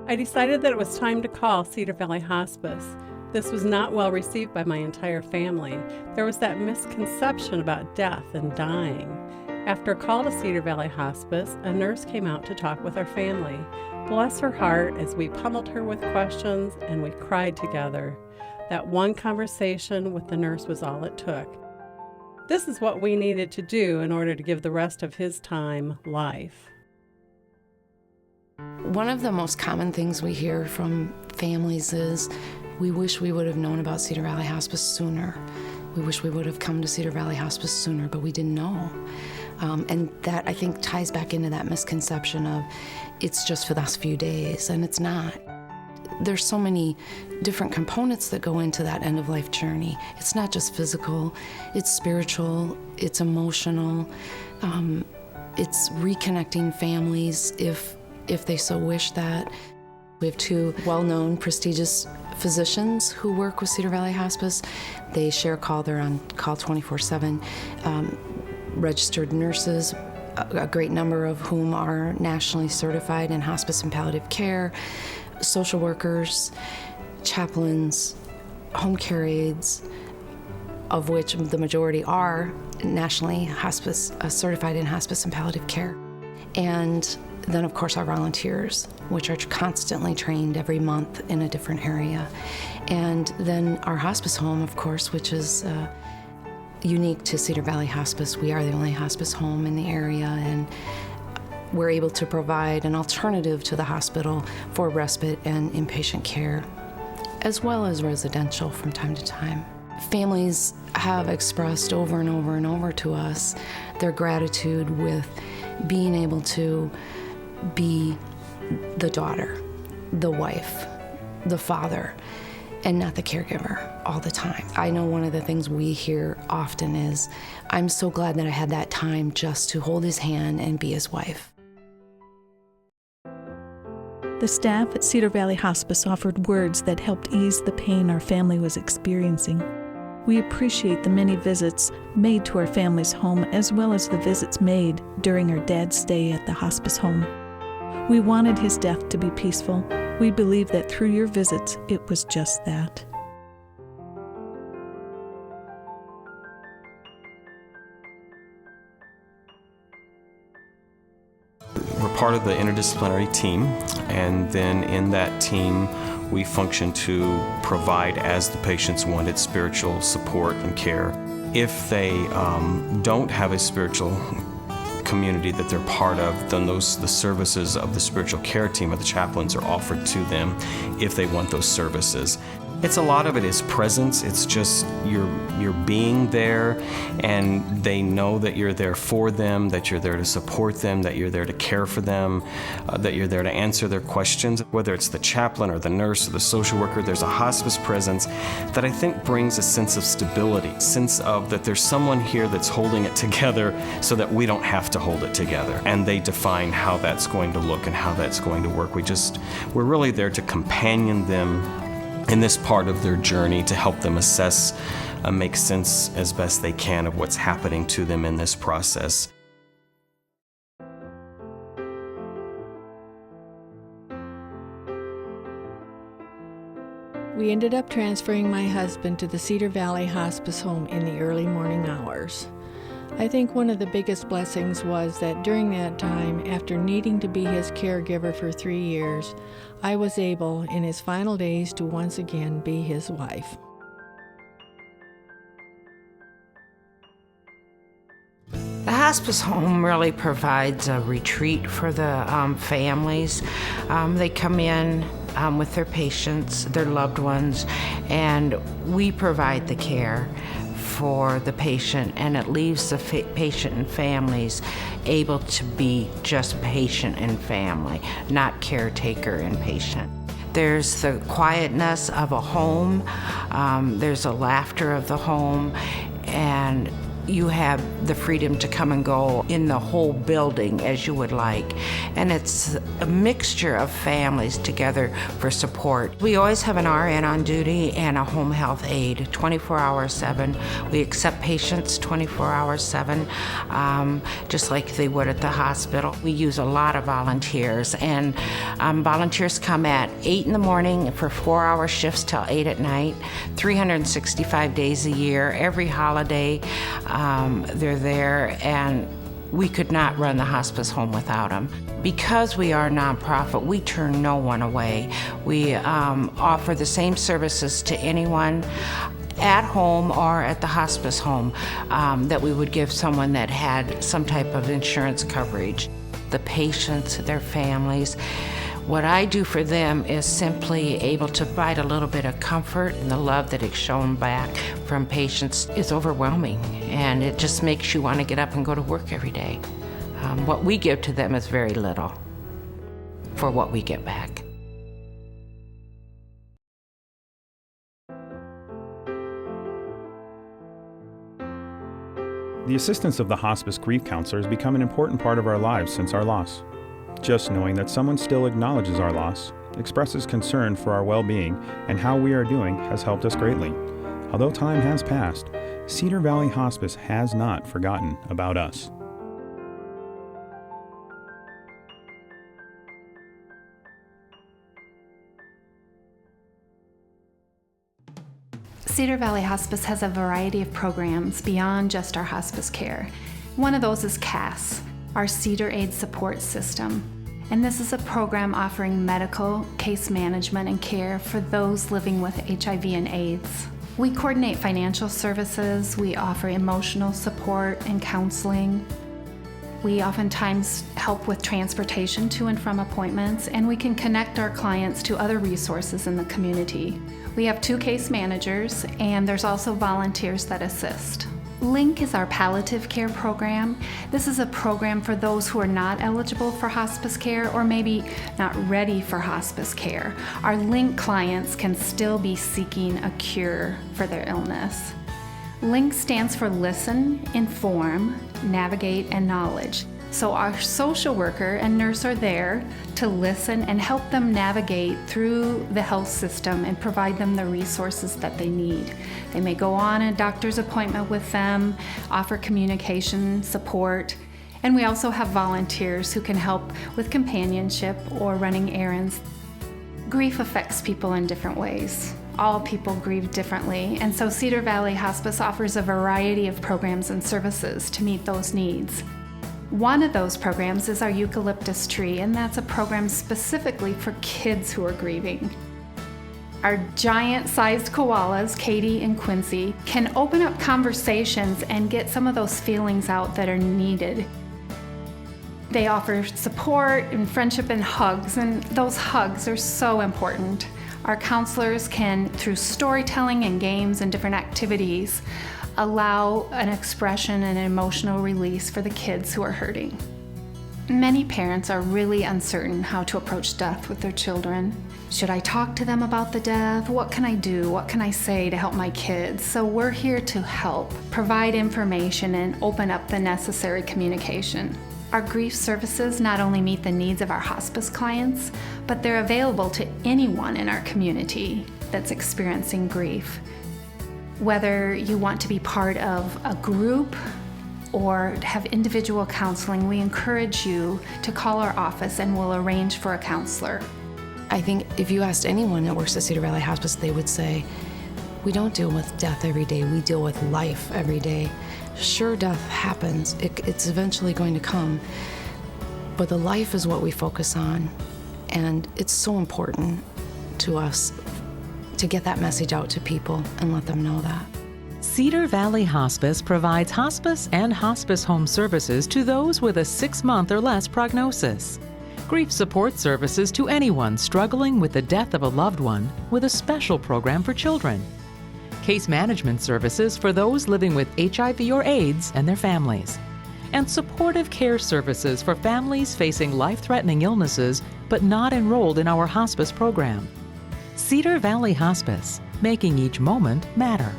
I decided that it was time to call Cedar Valley Hospice. This was not well received by my entire family. There was that misconception about death and dying. After a call to Cedar Valley Hospice, a nurse came out to talk with our family. Bless her heart, as we pummeled her with questions and we cried together. That one conversation with the nurse was all it took. This is what we needed to do in order to give the rest of his time life. One of the most common things we hear from families is, we wish we would have known about Cedar Valley Hospice sooner. We wish we would have come to Cedar Valley Hospice sooner, but we didn't know. And that, I think, ties back into that misconception of it's just for those few days, and it's not. There's so many different components that go into that end-of-life journey. It's not just physical, it's spiritual, it's emotional, it's reconnecting families if they so wish that. We have two well-known, prestigious physicians who work with Cedar Valley Hospice. They share a call, they're on call 24/7. Registered nurses, a great number of whom are nationally certified in hospice and palliative care, social workers, chaplains, home care aides, of which the majority are nationally hospice certified in hospice and palliative care. And then, of course, our volunteers, which are constantly trained every month in a different area. And then our hospice home, of course, which is unique to Cedar Valley Hospice. We are the only hospice home in the area, and we're able to provide an alternative to the hospital for respite and inpatient care, as well as residential from time to time. Families have expressed over and over and over to us their gratitude with being able to be the daughter, the wife, the father, and not the caregiver all the time. I know one of the things we hear often is, I'm so glad that I had that time just to hold his hand and be his wife. The staff at Cedar Valley Hospice offered words that helped ease the pain our family was experiencing. We appreciate the many visits made to our family's home, as well as the visits made during our dad's stay at the hospice home. We wanted his death to be peaceful. We believe that through your visits, it was just that. We're part of the interdisciplinary team, and then in that team, we function to provide, as the patients wanted, spiritual support and care. If they don't have a spiritual community that they're part of, then the services of the spiritual care team or the chaplains are offered to them if they want those services. It's a lot of it is presence. It's just you're being there, and they know that you're there for them, that you're there to support them, that you're there to care for them, that you're there to answer their questions. Whether it's the chaplain or the nurse or the social worker, there's a hospice presence that I think brings a sense of stability, sense of that there's someone here that's holding it together so that we don't have to hold it together. And they define how that's going to look and how that's going to work. We're really there to companion them in this part of their journey, to help them assess and make sense as best they can of what's happening to them in this process. We ended up transferring my husband to the Cedar Valley Hospice home in the early morning hours. I think one of the biggest blessings was that during that time, after needing to be his caregiver for 3 years, I was able, in his final days, to once again be his wife. The hospice home really provides a retreat for the families. They come in with their patients, their loved ones, and we provide the care for the patient, and it leaves the patient and families able to be just patient and family, not caretaker and patient. There's the quietness of a home, there's a laughter of the home, and you have the freedom to come and go in the whole building as you would like. And it's a mixture of families together for support. We always have an RN on duty and a home health aide, 24 hours 7. We accept patients 24 hours 7, just like they would at the hospital. We use a lot of volunteers, and volunteers come at 8 in the morning for 4-hour shifts till 8 at night, 365 days a year, every holiday. They're there, and we could not run the hospice home without them. Because we are a nonprofit, we turn no one away. We offer the same services to anyone at home or at the hospice home that we would give someone that had some type of insurance coverage. The patients, their families, what I do for them is simply able to provide a little bit of comfort, and the love that is shown back from patients is overwhelming, and it just makes you want to get up and go to work every day. What we give to them is very little for what we get back. The assistance of the hospice grief counselor has become an important part of our lives since our loss. Just knowing that someone still acknowledges our loss, expresses concern for our well-being and how we are doing has helped us greatly. Although time has passed, Cedar Valley Hospice has not forgotten about us. Cedar Valley Hospice has a variety of programs beyond just our hospice care. One of those is CAS, our Cedar Aid Support System. And this is a program offering medical, case management, and care for those living with HIV and AIDS. We coordinate financial services, we offer emotional support and counseling. We oftentimes help with transportation to and from appointments, and we can connect our clients to other resources in the community. We have 2 case managers, and there's also volunteers that assist. LINK is our palliative care program. This is a program for those who are not eligible for hospice care or maybe not ready for hospice care. Our LINK clients can still be seeking a cure for their illness. LINK stands for Listen, Inform, Navigate, and Knowledge. So our social worker and nurse are there to listen and help them navigate through the health system and provide them the resources that they need. They may go on a doctor's appointment with them, offer communication support, and we also have volunteers who can help with companionship or running errands. Grief affects people in different ways. All people grieve differently, and so Cedar Valley Hospice offers a variety of programs and services to meet those needs. One of those programs is our eucalyptus tree, and that's a program specifically for kids who are grieving. Our giant-sized koalas, Katie and Quincy, can open up conversations and get some of those feelings out that are needed. They offer support and friendship and hugs, and those hugs are so important. Our counselors can, through storytelling and games and different activities, allow an expression and an emotional release for the kids who are hurting. Many parents are really uncertain how to approach death with their children. Should I talk to them about the death? What can I do? What can I say to help my kids? So we're here to help, provide information, and open up the necessary communication. Our grief services not only meet the needs of our hospice clients, but they're available to anyone in our community that's experiencing grief. Whether you want to be part of a group or have individual counseling, we encourage you to call our office and we'll arrange for a counselor. I think if you asked anyone that works at Cedar Valley Hospice, they would say, we don't deal with death every day, we deal with life every day. Sure, death happens, it's eventually going to come, but the life is what we focus on, and it's so important to us to get that message out to people and let them know that. Cedar Valley Hospice provides hospice and hospice home services to those with a 6-month or less prognosis. Grief support services to anyone struggling with the death of a loved one, with a special program for children. Case management services for those living with HIV or AIDS and their families. And supportive care services for families facing life-threatening illnesses but not enrolled in our hospice program. Cedar Valley Hospice, making each moment matter.